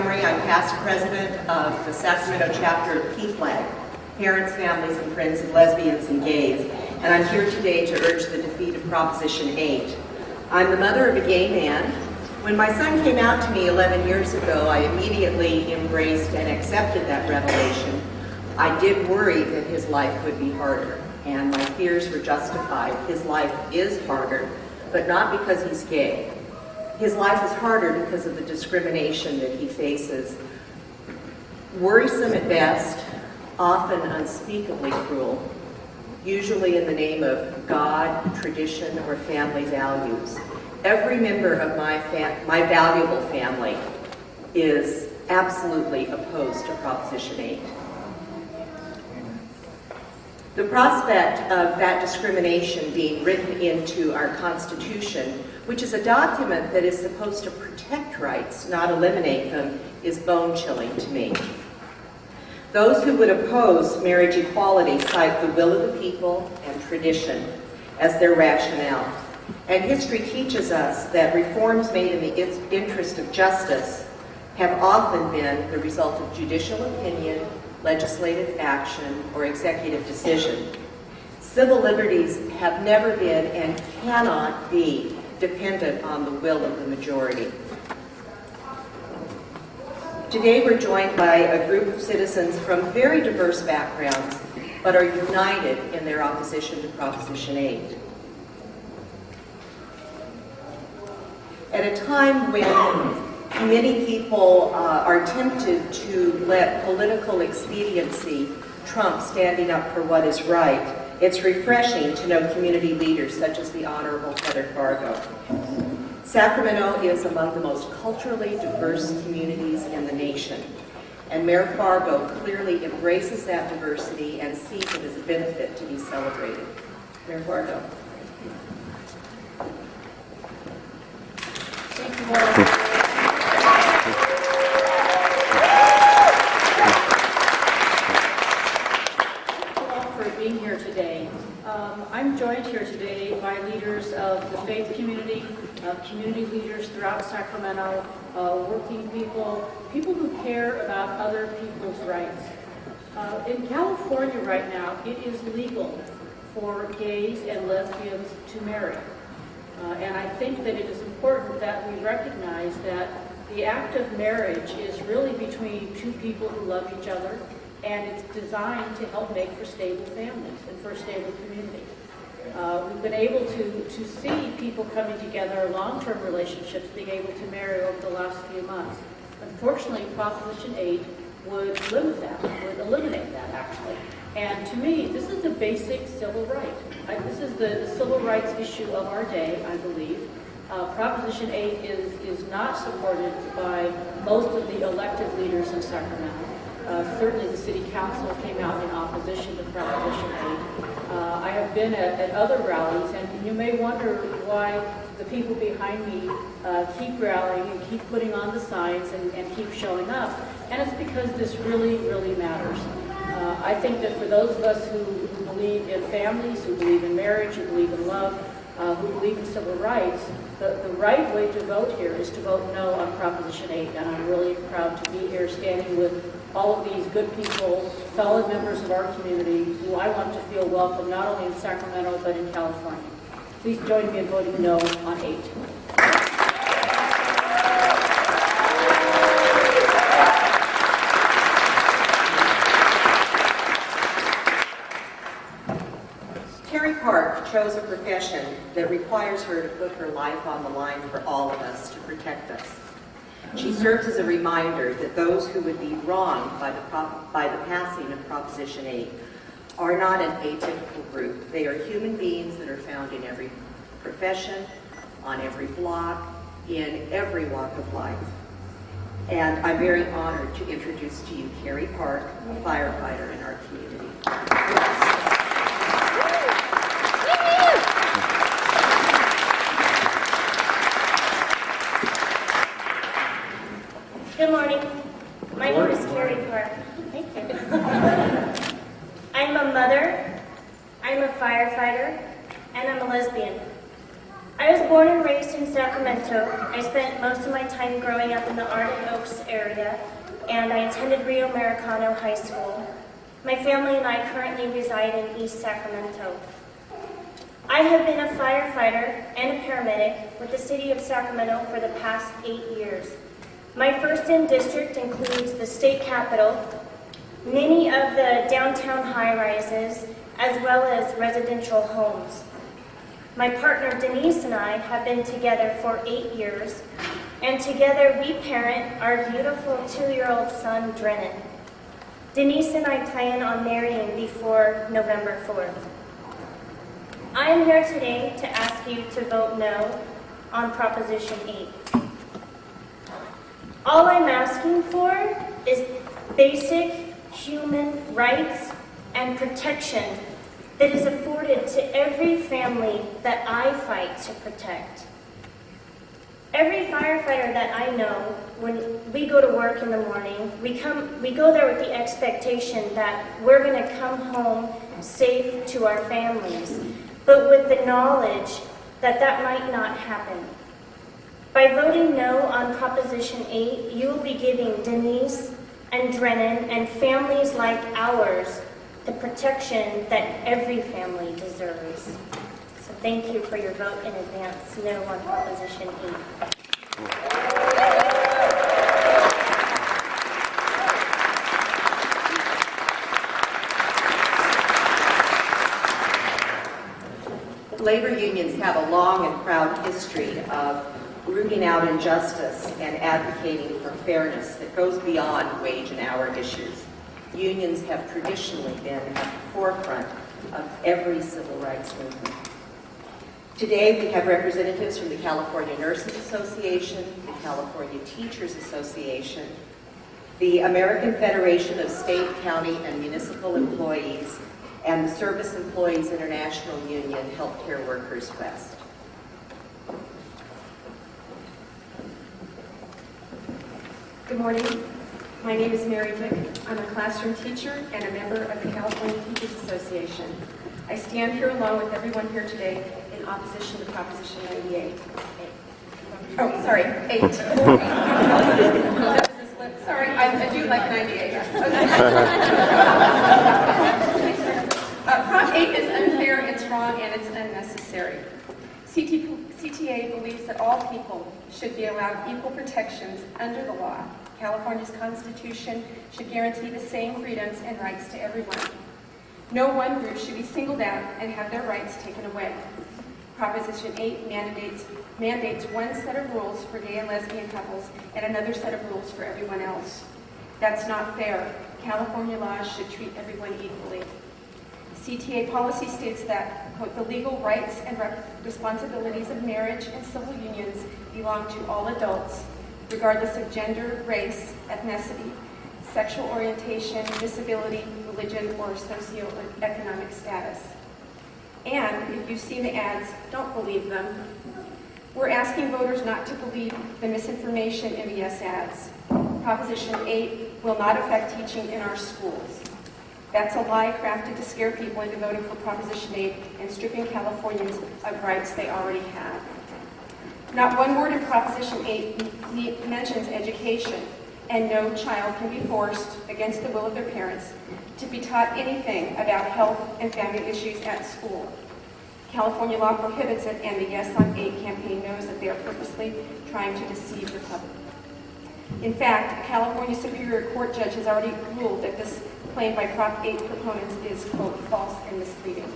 Montgomery. I'm past president of the Sacramento chapter of PFLAG, Parents, Families, and Friends of Lesbians and Gays, and I'm here today to urge the defeat of Proposition 8. I'm the mother of a gay man. When my son came out to me 11 years ago, I immediately embraced and accepted that revelation. I did worry that his life would be harder, and my fears were justified. His life is harder, but not because he's gay. His life is harder because of the discrimination that he faces. Worrisome at best, often unspeakably cruel, usually in the name of God, tradition, or family values. Every member of my valuable family is absolutely opposed to Proposition 8. The prospect of that discrimination being written into our Constitution, which is a document that is supposed to protect rights, not eliminate them, is bone-chilling to me. Those who would oppose marriage equality cite the will of the people and tradition as their rationale. And history teaches us that reforms made in the interest of justice have often been the result of judicial opinion, legislative action, or executive decision. Civil liberties have never been and cannot be dependent on the will of the majority. Today we're joined by a group of citizens from very diverse backgrounds, but are united in their opposition to Proposition 8. At a time when many people are tempted to let political expediency trump standing up for what is right, it's refreshing to know community leaders such as the Honorable Heather Fargo. Sacramento is among the most culturally diverse communities in the nation, and Mayor Fargo clearly embraces that diversity and sees it as a benefit to be celebrated. Mayor Fargo. Thank you, Laura. Being here today. I'm joined here today by leaders of the faith community, community leaders throughout Sacramento, working people, people who care about other people's rights. In California right now, it is legal for gays and lesbians to marry. And I think that it is important that we recognize that the act of marriage is really between two people who love each other, and it's designed to help make for stable families and for a stable community. We've been able to see people coming together, long-term relationships, being able to marry over the last few months. Unfortunately, Proposition 8 would limit that, would eliminate that, actually. And to me, this is a basic civil right. This is the civil rights issue of our day, I believe. Proposition 8 is not supported by most of the elected leaders in Sacramento. Certainly the City Council came out in opposition to Proposition 8. I have been at other rallies, and you may wonder why the people behind me keep rallying and keep putting on the signs and keep showing up. And it's because this really, really matters. I think that for those of us who believe in families, who believe in marriage, who believe in love, who believe in civil rights, the right way to vote here is to vote no on Proposition 8. And I'm really proud to be here standing with all of these good people, fellow members of our community, who I want to feel welcome not only in Sacramento but in California. Please join me in voting no on 8. Terry Park chose a profession that requires her to put her life on the line for all of us to protect us. She serves as a reminder that those who would be wronged by the passing of Proposition 8 are not an atypical group. They are human beings that are found in every profession, on every block, in every walk of life. And I'm very honored to introduce to you Terry Park, a firefighter in our community. Good morning. My name is Carrie Park. Thank you. I'm a mother, I'm a firefighter, and I'm a lesbian. I was born and raised in Sacramento. I spent most of my time growing up in the Arden Oaks area, and I attended Rio Americano High School. My family and I currently reside in East Sacramento. I have been a firefighter and a paramedic with the City of Sacramento for the past 8 years. My first in district includes the state capitol, many of the downtown high-rises, as well as residential homes. My partner Denise and I have been together for 8 years, and together we parent our beautiful 2-year-old son, Drennan. Denise and I plan on marrying before November 4th. I am here today to ask you to vote no on Proposition 8. All I'm asking for is basic human rights and protection that is afforded to every family that I fight to protect. Every firefighter that I know, when we go to work in the morning, we go there with the expectation that we're going to come home safe to our families, but with the knowledge that that might not happen. By voting no on Proposition 8, you will be giving Denise and Drennan and families like ours the protection that every family deserves. So thank you for your vote in advance, no on Proposition 8. Labor unions have a long and proud history of rooting out injustice and advocating for fairness that goes beyond wage and hour issues. Unions have traditionally been at the forefront of every civil rights movement. Today, we have representatives from the California Nurses Association, the California Teachers Association, the American Federation of State, County, and Municipal Employees, and the Service Employees International Union Healthcare Workers West. Good morning. My name is Mary Dick. I'm a classroom teacher and a member of the California Teachers Association. I stand here along with everyone here today in opposition to Proposition 98. Oh, sorry, 8. That was a slip. Sorry, I do like 98. Prop 8 is unfair, it's wrong, and it's unnecessary. CTA believes that all people should be allowed equal protections under the law. California's Constitution should guarantee the same freedoms and rights to everyone. No one group should be singled out and have their rights taken away. Proposition 8 mandates one set of rules for gay and lesbian couples and another set of rules for everyone else. That's not fair. California laws should treat everyone equally. CTA policy states that, quote, the legal rights and responsibilities of marriage and civil unions belong to all adults, regardless of gender, race, ethnicity, sexual orientation, disability, religion, or socioeconomic status. And if you've seen the ads, don't believe them. We're asking voters not to believe the misinformation in the yes ads. Proposition 8 will not affect teaching in our schools. That's a lie crafted to scare people into voting for Proposition 8 and stripping Californians of rights they already have. Not one word in Proposition 8 mentions education, and no child can be forced, against the will of their parents, to be taught anything about health and family issues at school. California law prohibits it, and the Yes on 8 campaign knows that they are purposely trying to deceive the public. In fact, a California Superior Court judge has already ruled that this claim by Prop 8 proponents is, quote, false and misleading.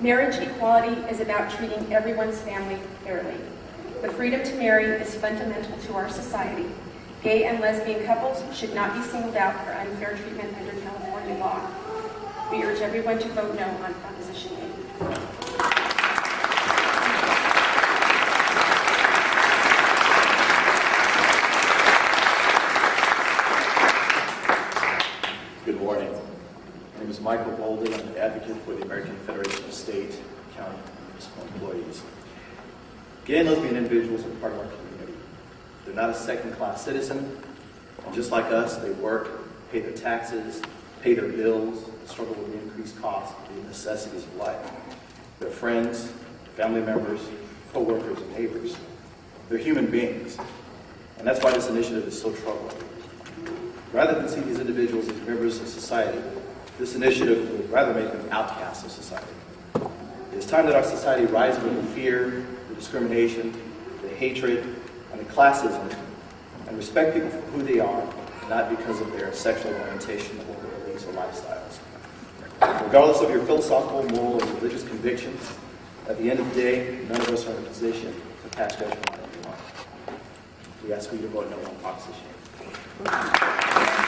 Marriage equality is about treating everyone's family fairly. The freedom to marry is fundamental to our society. Gay and lesbian couples should not be singled out for unfair treatment under California law. We urge everyone to vote no on Proposition 8. Good morning. My name is Michael Bolden. I'm an advocate for the American Federation of State, County, and Municipal Employees. Gay and lesbian individuals are part of our community. They're not a second-class citizen. Just like us, they work, pay their taxes, pay their bills, struggle with the increased costs of the necessities of life. They're friends, family members, co-workers, and neighbors. They're human beings, and that's why this initiative is so troubling. Rather than see these individuals as members of society, this initiative would rather make them outcasts of society. It's time that our society rises with the fear, the discrimination, the hatred, and the classism, and respect people for who they are, not because of their sexual orientation or their beliefs or lifestyles. Regardless of your philosophical, moral, or religious convictions, at the end of the day, none of us are in a position to pass judgment on anyone. We ask you to vote no on Proposition 8.